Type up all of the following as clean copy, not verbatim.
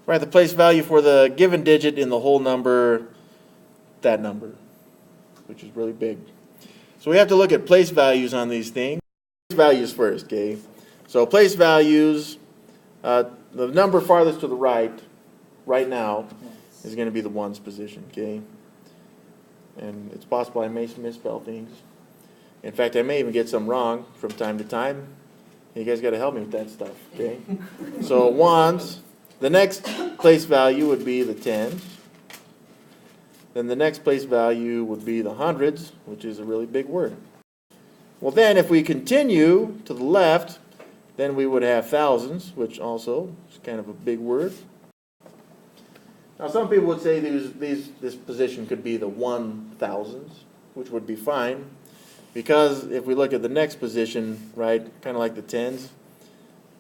Right, the place value for the given digit in the whole number, that number, which is really big. So we have to look at place values on these things. Place values first, okay? So place values, the number farthest to the right now, is going to be the ones position, okay? And it's possible I may misspell things. In fact, I may even get some wrong from time to time. You guys got to help me with that stuff, okay? So ones, the next place value would be the tens. Then the next place value would be the hundreds, which is a really big word. Well, then if we continue to the left, then we would have thousands, which also is kind of a big word. Now, some people would say this position could be the 1,000s, which would be fine, because if we look at the next position, right, kind of like the tens,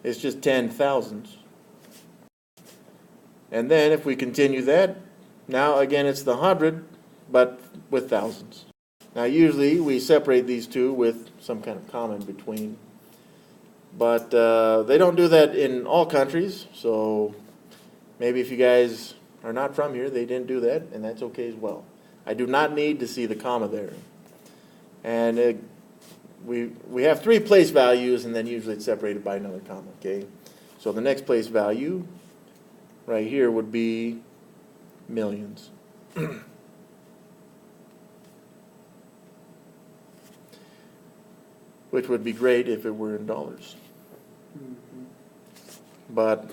it's just 10,000s. And then if we continue that, now again it's the 100, but with thousands. Now usually we separate these two with some kind of comma in between. But they don't do that in all countries, so maybe if you guys are not from here, they didn't do that, and that's okay as well. I do not need to see the comma there. And we have three place values, and then usually it's separated by another comma, okay? So the next place value right here would be millions. Which would be great if it were in dollars. But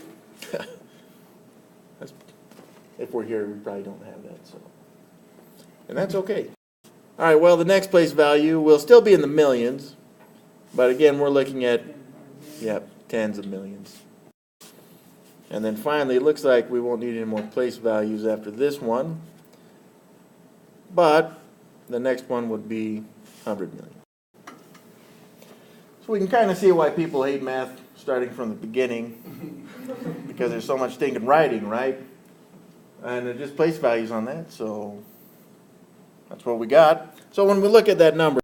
if we're here, we probably don't have that. So, and that's okay. All right, well, the next place value will still be in the millions. But again, we're looking at, tens of millions. And then finally, it looks like we won't need any more place values after this one. But the next one would be 100 million. So we can kind of see why people hate math starting from the beginning. Because there's so much stinking writing, right? And there's just place values on that, so that's what we got. So when we look at that number,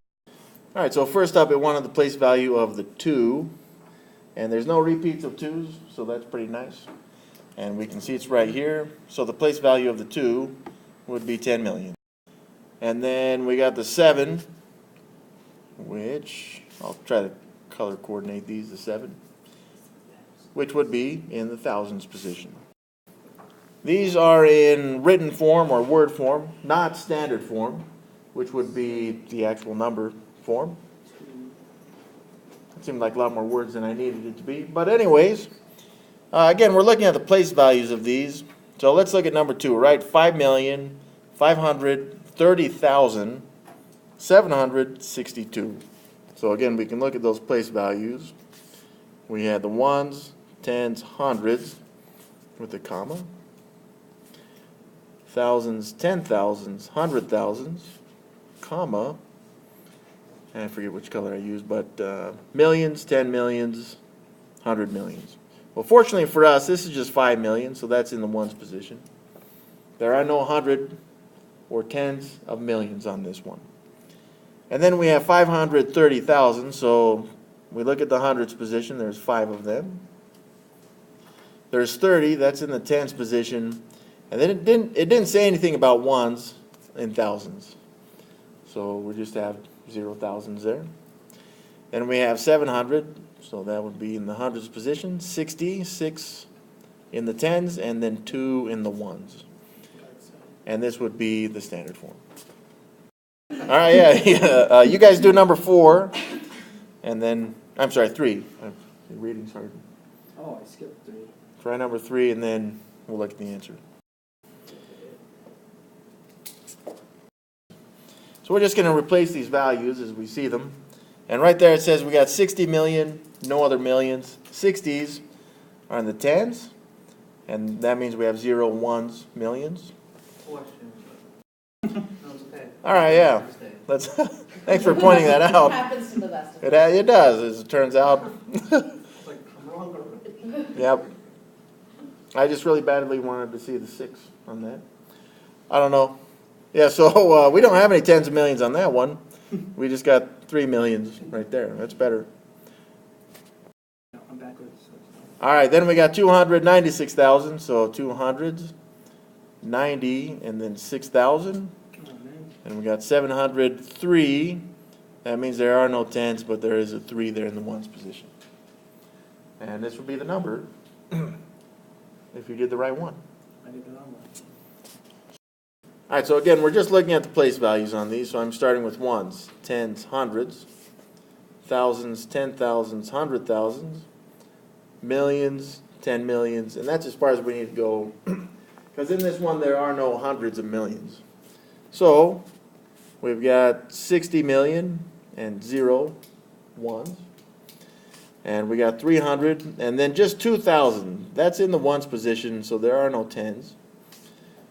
all right, so first up it wanted the place value of the 2. And there's no repeats of 2's, so that's pretty nice. And we can see it's right here. So the place value of the 2 would be 10 million. And then we got the 7, which I'll try to color coordinate these, the 7, which would be in the thousands position. These are in written form or word form, not standard form, which would be the actual number form. It seemed like a lot more words than I needed it to be. But anyways, again, we're looking at the place values of these. So let's look at number 2, right? 5,530,762. So again, we can look at those place values. We had the ones, tens, hundreds with a comma. Thousands, 10,000s, 100,000s, comma. And I forget which color I used, but millions, 10 millions, 100 millions. Well, fortunately for us, this is just 5 million, so that's in the ones position. There are no 100 or tens of millions on this one. And then we have 530,000, so we look at the hundreds position, there's 5 of them. There's 30, that's in the tens position. And then it didn't say anything about ones in thousands. So we just have 0 thousands there. Then we have 700, so that would be in the hundreds position. 60, 6 in the tens, and then 2 in the ones. And this would be the standard form. All right, yeah. You guys do number 4, and then, I'm sorry, 3. Your reading's hard. Oh, I skipped 3. Try number 3, and then we'll look at the answer. So we're just going to replace these values as we see them. And right there it says we got 60 million, no other millions. 60s are in the tens, and that means we have 0 ones, millions. Question. No, it's okay. All right, yeah. Let's. Thanks for pointing that out. It happens to the best of us. It does, as it turns out. It's like, I'm wrong already. Yep. I just really badly wanted to see the 6 on that. I don't know. Yeah, so we don't have any tens of millions on that one. We just got 3 millions right there. That's better. No, I'm backwards. So All right, then we got 296,000, so 200s, 90, and then 6,000. Oh, man. And we got 703. That means there are no tens, but there is a 3 there in the ones position. And this would be the number if you did the right one. I did the wrong one. All right, so again, we're just looking at the place values on these. So I'm starting with ones, tens, hundreds, thousands, 10,000s, 100,000s, millions, 10 millions, and that's as far as we need to go. Because in this one, there are no hundreds of millions. So we've got 60 million and 0 ones. And we got 300, and then just 2,000. That's in the ones position, so there are no tens.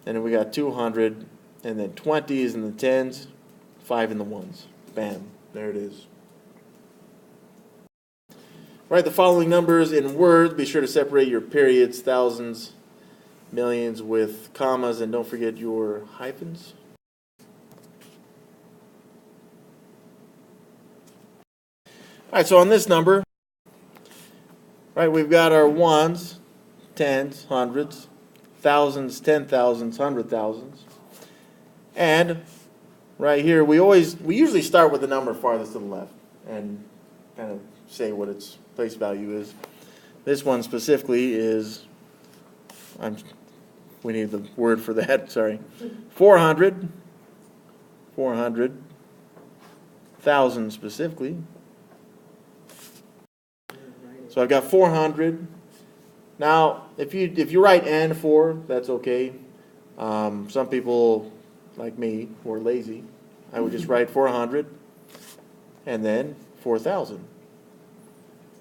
And then we got 200, and then 20 is in the tens, 5 in the ones. Bam, there it is. Write the following numbers in words. Be sure to separate your periods, thousands, millions with commas, and don't forget your hyphens. All right, so on this number, right, we've got our ones, tens, hundreds, thousands, 10,000s, 100,000s. And right here, we usually start with the number farthest to the left and kind of say what its place value is. This one specifically is, we need the word for that, sorry. 400, 400,000 specifically. So I've got 400. Now, if you write and 4, that's okay. Some people, like me, who are lazy, I would just write 400 and then 4,000.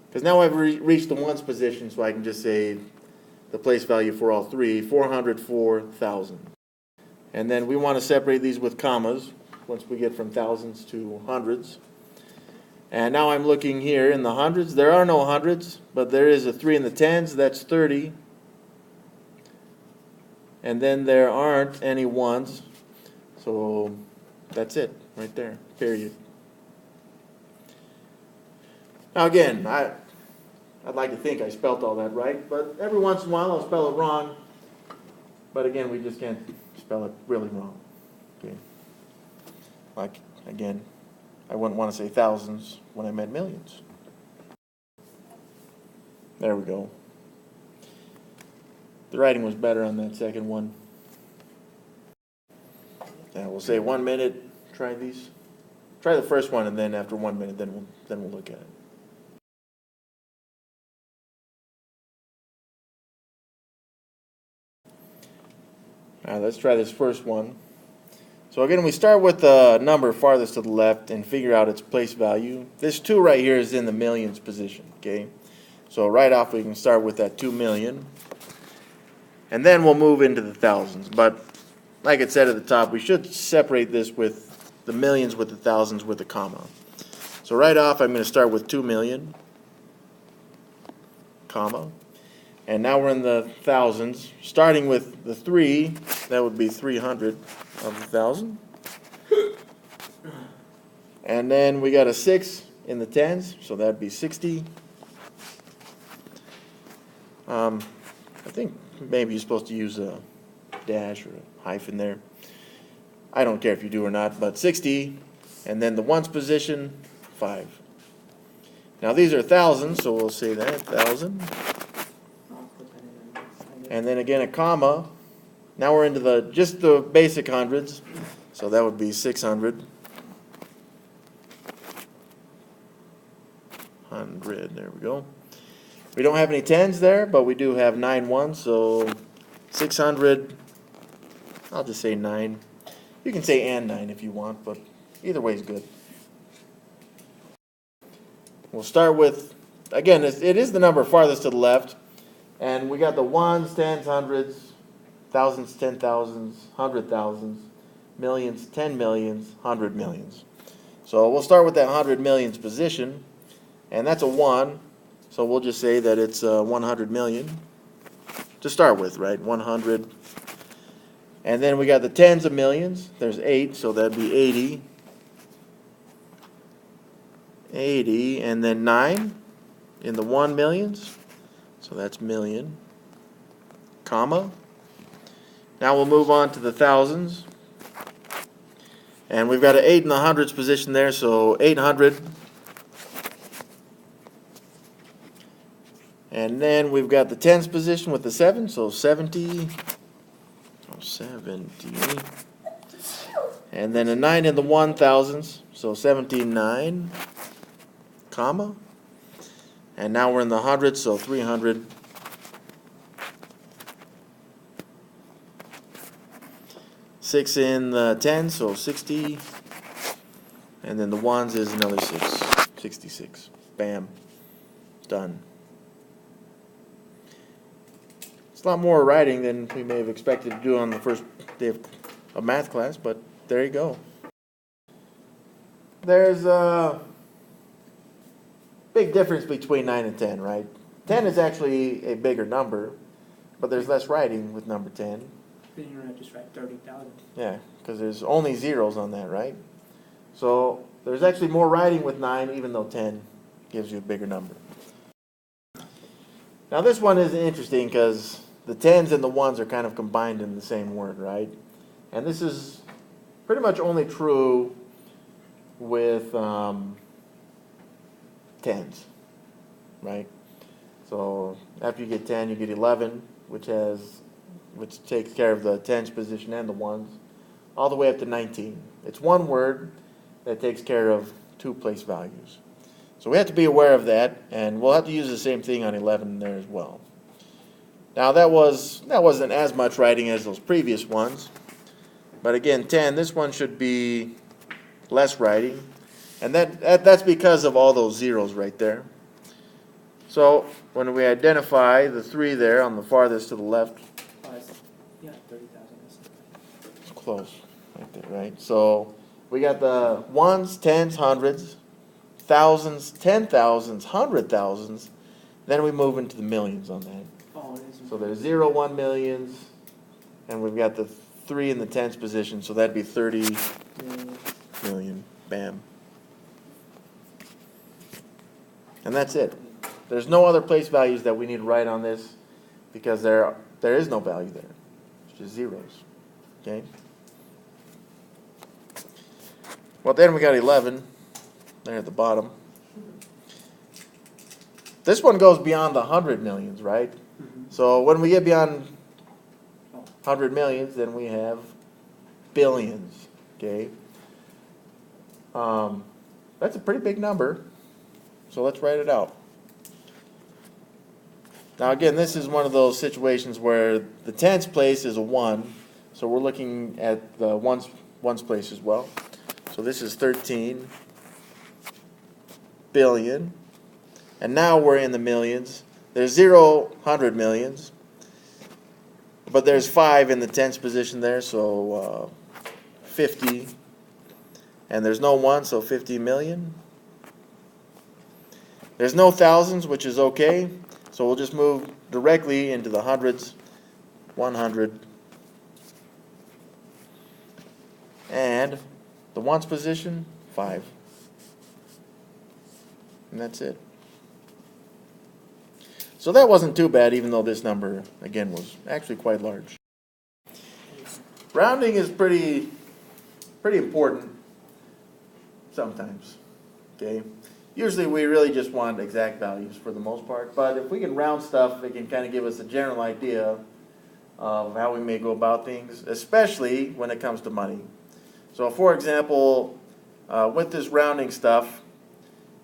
Because now I've reached the ones position, so I can just say the place value for all three, 404,000. And then we want to separate these with commas once we get from thousands to hundreds. And now I'm looking here in the hundreds. There are no hundreds, but there is a 3 in the tens. That's 30. And then there aren't any ones. So that's it right there, period. Now again, I'd like to think I spelt all that right, but every once in a while I'll spell it wrong. But again, we just can't spell it really wrong. Okay. Like, again, I wouldn't want to say thousands when I meant millions. There we go. The writing was better on that second one. Yeah, we'll say 1 minute. Try these. Try the first one, and then after 1 minute, then we'll look at it. All right, let's try this first one. So again, we start with the number farthest to the left and figure out its place value. This 2 right here is in the millions position, okay? So right off we can start with that 2 million. And then we'll move into the thousands. But like it said at the top, we should separate this with the millions with the thousands with a comma. So right off I'm going to start with 2 million, comma. And now we're in the thousands. Starting with the 3, that would be 300 of the 1,000. And then we got a 6 in the tens, so that'd be 60. I think maybe you're supposed to use a dash or a hyphen there. I don't care if you do or not, but 60. And then the ones position, 5. Now these are thousands, so we'll say that, 1,000. And then again a comma. Now we're into just the basic hundreds. So that would be 600. 100, there we go. We don't have any tens there, but we do have 9 ones, so 600, I'll just say 9. You can say and 9 if you want, but either way is good. We'll start with, again, it is the number farthest to the left. And we got the ones, tens, hundreds, thousands, 10,000s, 100,000s, millions, 10 millions, 100 millions. So we'll start with that 100 millions position, and that's a 1. So we'll just say that it's 100 million to start with, right? 100. And then we got the tens of millions. There's 8, so that'd be 80. 80, and then 9 in the 1 millions. So that's million, comma. Now we'll move on to the thousands. And we've got an 8 in the hundreds position there, so 800. And then we've got the tens position with the 7, so 70. Oh, 70. And then a 9 in the 1000s, so 79, comma. And now we're in the hundreds, so 300. Six in the 10, so 60. And then the ones is another 6, 66. Bam. Done. It's a lot more writing than we may have expected to do on the first day of math class, but there you go. There's a big difference between 9 and 10, right? 10 is actually a bigger number, but there's less writing with number 10. Then you're gonna just write 30,000. Yeah, because there's only zeros on that, right? So there's actually more writing with 9, even though 10 gives you a bigger number. Now this one is interesting because the 10s and the 1s are kind of combined in the same word, right? And this is pretty much only true with 10s, right? So after you get 10, you get 11, which takes care of the tens position and the ones, all the way up to 19. It's one word that takes care of 2 place values. So we have to be aware of that, and we'll have to use the same thing on 11 there as well. Now that wasn't as much writing as those previous ones, but again, 10, this one should be less writing, and that's because of all those zeros right there. So when we identify the 3 there on the farthest to the left, Yeah, 30,000. it's close right there, right? So we got the ones, tens, hundreds, thousands, 10,000s, 100,000s. Then we move into the millions on that. Oh, it is. So there's 0, 1 millions, and we've got the 3 in the tens position, so that'd be 30 million. Bam. And that's it. There's no other place values that we need to write on this because there is no value there. It's just zeros. Okay? Well, then we got 11 there at the bottom. This one goes beyond the 100 millions, right? So when we get beyond 100 millions, then we have billions. Okay? That's a pretty big number. So let's write it out. Now again, this is one of those situations where the tens place is a 1, so we're looking at the ones place as well. So this is 13 billion, and now we're in the millions. There's 0, 100 millions, but there's 5 in the tens position there, so 50, and there's no 1, so 50 million. There's no thousands, which is okay. So we'll just move directly into the hundreds, 100. And the ones position, 5. And that's it. So that wasn't too bad, even though this number, again, was actually quite large. Rounding is pretty important sometimes, okay? Usually we really just want exact values for the most part, but if we can round stuff, it can kind of give us a general idea of how we may go about things, especially when it comes to money. So for example, with this rounding stuff,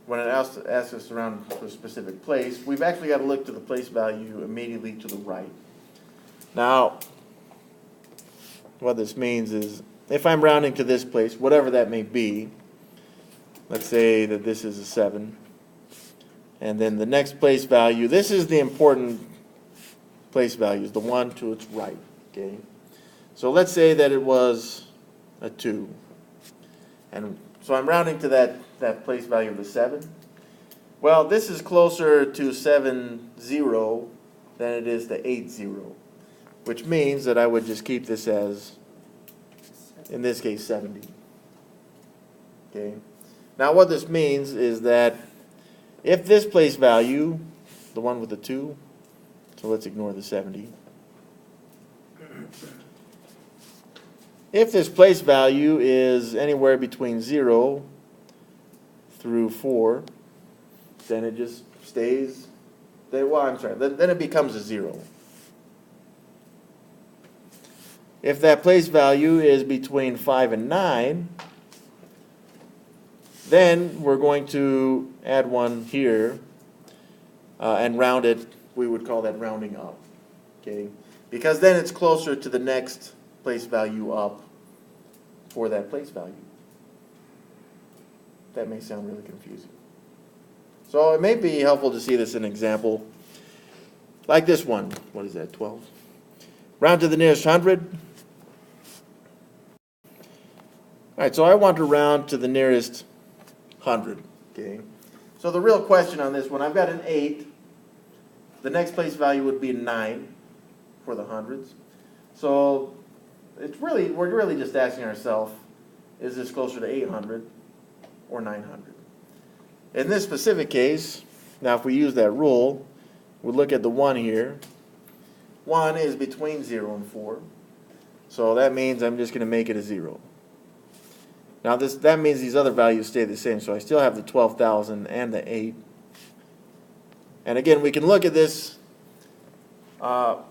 when it asks us to round to a specific place, we've actually got to look to the place value immediately to the right. Now, what this means is, if I'm rounding to this place, whatever that may be, let's say that this is a 7. And then the next place value, this is the important place value, is the one to its right. Okay. So let's say that it was a 2. And so I'm rounding to that place value of the 7. Well, this is closer to 70 than it is to 80, which means that I would just keep this as, in this case, 70. Okay. Now what this means is that if this place value, the one with the 2, So let's ignore the 70. If this place value is anywhere between 0 through 4, then it just stays, then it becomes a 0. If that place value is between 5 and 9, then we're going to add 1 here and round it. We would call that rounding up, okay? Because then it's closer to the next place value up for that place value. That may sound really confusing. So it may be helpful to see this in an example like this one. What is that, 12? Round to the nearest 100. All right, so I want to round to the nearest 100, okay? So the real question on this one, I've got an 8. The next place value would be 9 for the hundreds. So we're really just asking ourselves, is this closer to 800 or 900? In this specific case, now if we use that rule, we look at the 1 here. 1 is between 0 and 4. So that means I'm just going to make it a 0. Now that means these other values stay the same. So I still have the 12,000 and the 8. And again, we can look at this let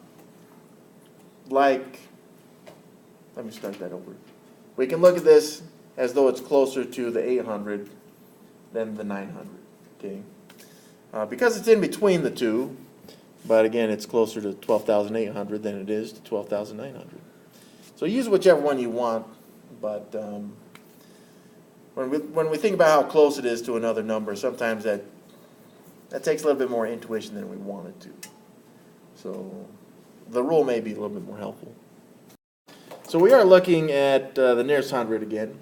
me start that over. We can look at this as though it's closer to the 800 than the 900, okay? Because it's in between the two, but again, it's closer to 12,800 than it is to 12,900. So use whichever one you want, but when we think about how close it is to another number, sometimes that takes a little bit more intuition than we want it to. So the rule may be a little bit more helpful. So we are looking at the nearest 100 again,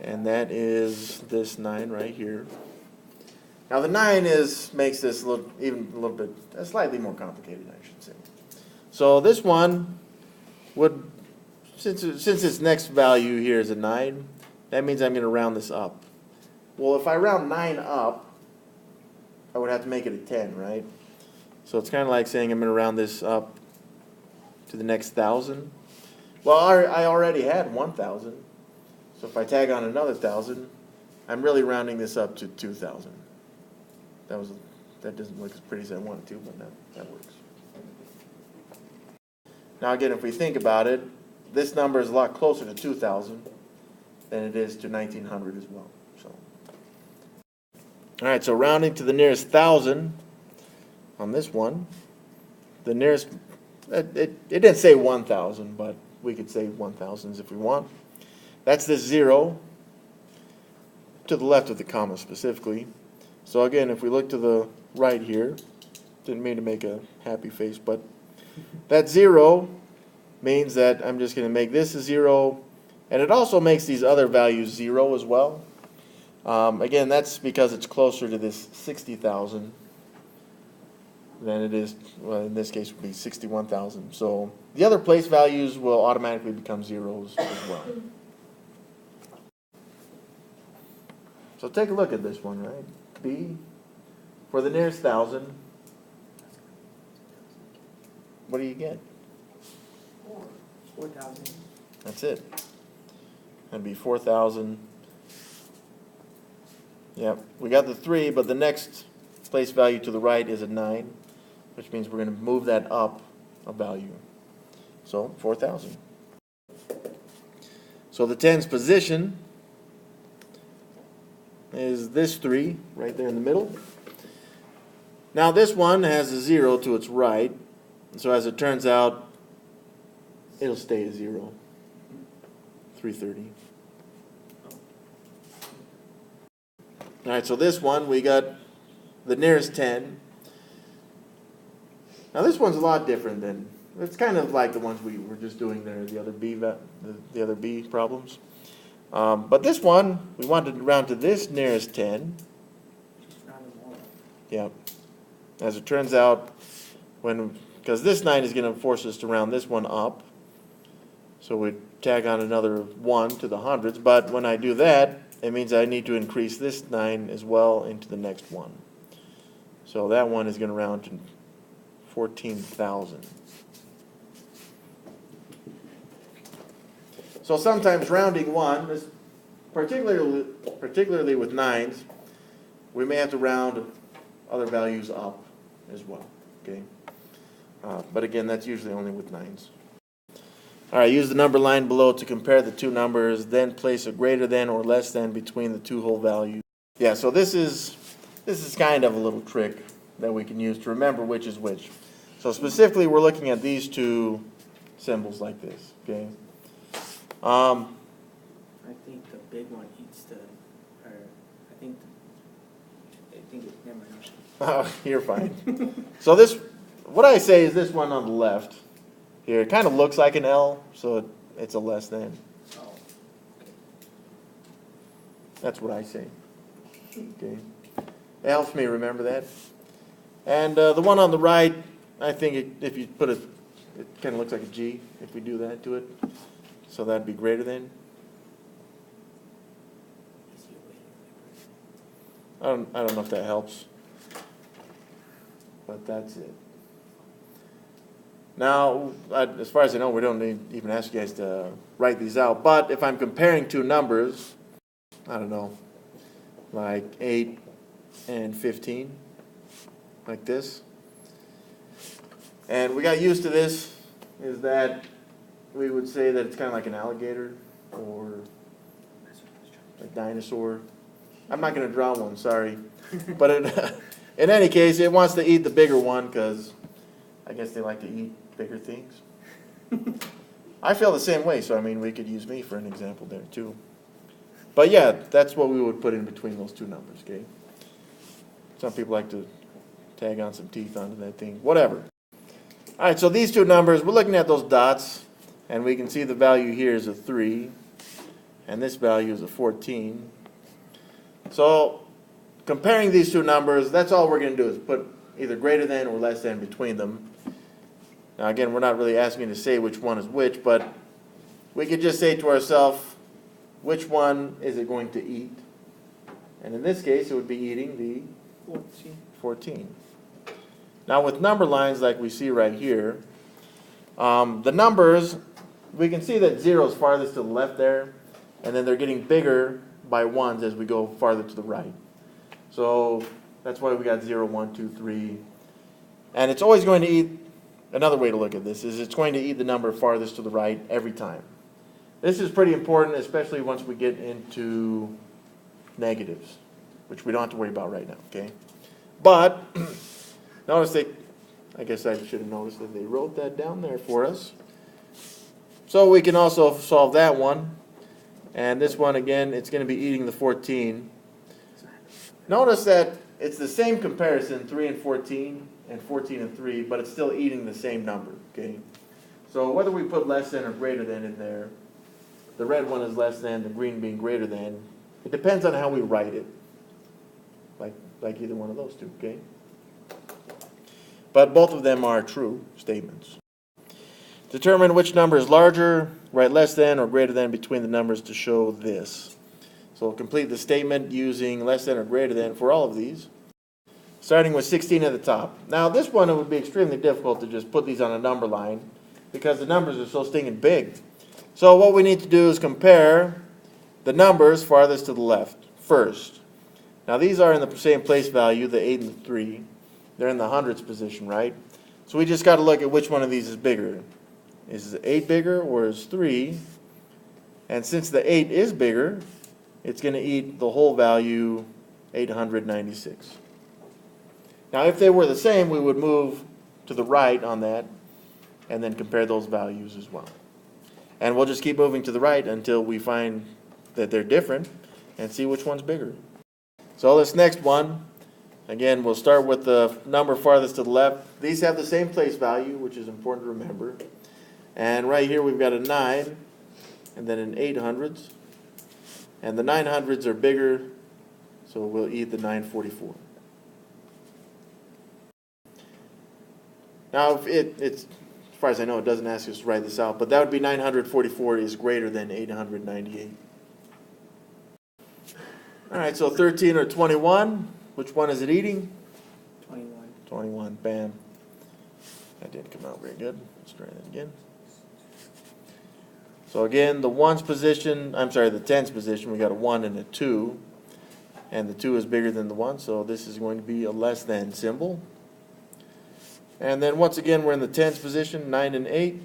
and that is this 9 right here. Now the 9 makes this slightly more complicated, I should say. So this one would, since its next value here is a 9, that means I'm going to round this up. Well, if I round 9 up, I would have to make it a 10, right? So it's kind of like saying I'm going to round this up to the next 1,000. Well, I already had 1,000. So if I tag on another 1,000, I'm really rounding this up to 2,000. That doesn't look as pretty as I want it to, but that works. Now again, if we think about it, this number is a lot closer to 2,000 than it is to 1,900 as well. So, all right, so rounding to the nearest 1,000 on this one, the nearest, it didn't say 1,000, but we could say 1,000s if we want. That's this 0 to the left of the comma specifically. So again, if we look to the right here, didn't mean to make a happy face, but that 0 means that I'm just going to make this a 0, and it also makes these other values 0 as well. Again, that's because it's closer to this 60,000 than it is, well, in this case, would be 61,000. So the other place values will automatically become zeros as well. So take a look at this one, right? B, for the nearest 1,000, what do you get? 4,000. That's it. That'd be 4,000. Yep, we got the 3, but the next place value to the right is a 9, which means we're going to move that up a value. So 4,000. So the 10's position is this 3 right there in the middle. Now this one has a 0 to its right, so as it turns out, it'll stay a 0. 330. All right, so this one, we got the nearest 10. Now this one's a lot different than, it's kind of like the ones we were just doing there, the other B problems. But this one, we wanted to round to this nearest 10. Just round them all up. Yeah. As it turns out, because this 9 is going to force us to round this one up. So we tag on another 1 to the hundreds. But when I do that, it means I need to increase this 9 as well into the next one. So that one is going to round to 14,000. So sometimes rounding one, particularly with nines, we may have to round other values up as well, okay? But again, that's usually only with nines. All right, use the number line below to compare the two numbers, then place a greater than or less than between the two whole values. Yeah, so this is kind of a little trick that we can use to remember which is which. So specifically, we're looking at these two symbols like this, okay? I think the big one eats the, or I think never mind. Oh, you're fine. So this, what I say is this one on the left here, it kind of looks like an L, so it's a less than. Oh, okay. That's what I say. Okay. It helps me remember that. And the one on the right, I think if you put it kind of looks like a G if we do that to it. So that'd be greater than. I don't know if that helps. But that's it. Now, as far as I know, we don't need even ask you guys to write these out. But if I'm comparing two numbers, I don't know, like 8 and 15, like this. And we got used to this, is that we would say that it's kind of like an alligator or a dinosaur. I'm not going to draw one, sorry. But in any case, it wants to eat the bigger one because I guess they like to eat bigger things. I feel the same way, so I mean, we could use me for an example there too. But yeah, that's what we would put in between those two numbers, okay? Some people like to tag on some teeth onto that thing, whatever. All right, so these two numbers, we're looking at those dots, and we can see the value here is a 3, and this value is a 14. So comparing these two numbers, that's all we're going to do is put either greater than or less than between them. Now again, we're not really asking to say which one is which, but we could just say to ourselves, which one is it going to eat? And in this case, it would be eating the 14. Now with number lines like we see right here, the numbers, we can see that 0 is farthest to the left there, and then they're getting bigger by ones as we go farther to the right. So that's why we got 0, 1, 2, 3. And it's always going to eat, another way to look at this is it's going to eat the number farthest to the right every time. This is pretty important, especially once we get into negatives, which we don't have to worry about right now, okay? But notice I guess I should have noticed that they wrote that down there for us. So we can also solve that one. And this one, again, it's going to be eating the 14. Notice that it's the same comparison, 3 and 14, and 14 and 3, but it's still eating the same number, okay? So whether we put less than or greater than in there, the red one is less than, the green being greater than. It depends on how we write it, like either one of those two, okay? But both of them are true statements. Determine which number is larger, write less than or greater than between the numbers to show this. So complete the statement using less than or greater than for all of these, starting with 16 at the top. Now this one, it would be extremely difficult to just put these on a number line because the numbers are so stinking big. So what we need to do is compare the numbers farthest to the left first. Now these are in the same place value, the 8 and the 3. They're in the hundreds position, right? So we just got to look at which one of these is bigger. Is 8 bigger or is 3? And since the 8 is bigger, it's going to eat the whole value, 896. Now if they were the same, we would move to the right on that and then compare those values as well. And we'll just keep moving to the right until we find that they're different and see which one's bigger. So this next one, again, we'll start with the number farthest to the left. These have the same place value, which is important to remember. And right here we've got a 9 and then an 800s. And the 900s are bigger, so we'll eat the 944. Now, it's, as far as I know, it doesn't ask us to write this out, but that would be 944 is greater than 898. All right, so 13 or 21, which one is it eating? 21. 21, bam. That didn't come out very good. Let's try that again. So again, the ones position, I'm sorry, the tens position, we got a 1 and a 2. And the 2 is bigger than the 1, so this is going to be a less than symbol. And then once again, we're in the tens position, 9 and 8.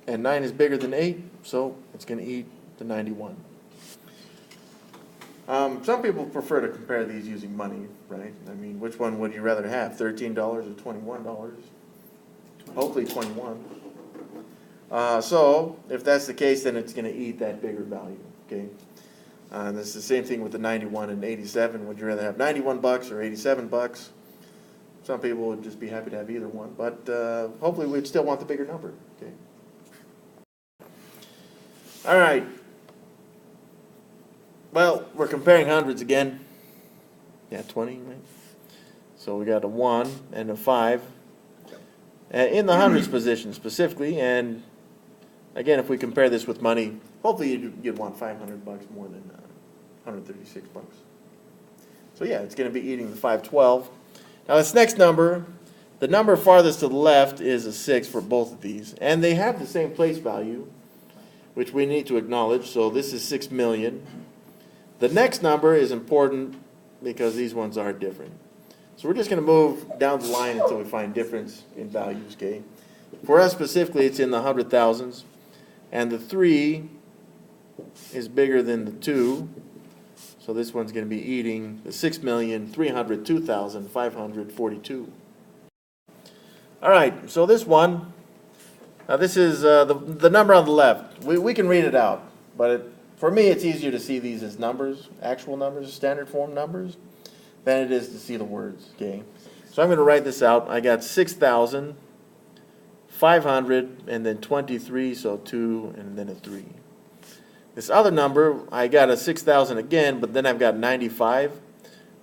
And 9 is bigger than 8, so it's going to eat the 91. Some people prefer to compare these using money, right? I mean, which one would you rather have, $13 or $21? Hopefully 21. So if that's the case, then it's going to eat that bigger value, okay? And this is the same thing with the 91 and 87. Would you rather have 91 bucks or 87 bucks? Some people would just be happy to have either one, but hopefully we'd still want the bigger number, okay? All right. Well, we're comparing hundreds again. Yeah, 20, right? So we got a 1 and a 5 in the hundreds position specifically. And again, if we compare this with money, hopefully you'd want 500 bucks more than 136 bucks. So yeah, it's going to be eating the 512. Now this next number, the number farthest to the left is a 6 for both of these. And they have the same place value, which we need to acknowledge. So this is 6 million. The next number is important because these ones are different. So we're just going to move down the line until we find difference in values, okay? For us specifically, it's in the 100,000s. And the 3 is bigger than the 2. So this one's going to be eating the 6,302,542. All right, so this one, now this is the number on the left. We can read it out, but for me it's easier to see these as numbers, actual numbers, standard form numbers, than it is to see the words, okay? So I'm going to write this out. I got 6,500 and then 23, so 2 and then a 3. This other number, I got a 6,000 again, but then I've got 95.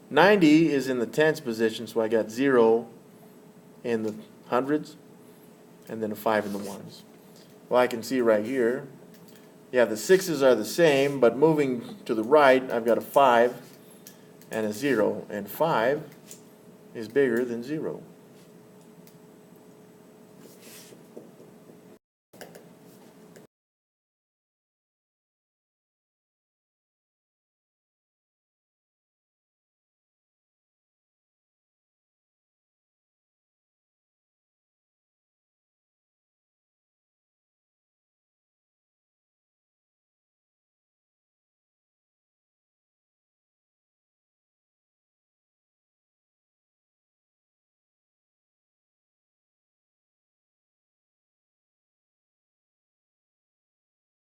90 is in the tens position, so I got 0 in the hundreds, and then a 5 in the ones. Well, I can see right here, yeah, the 6's are the same, but moving to the right, I've got a 5 and a 0, and 5 is bigger than 0.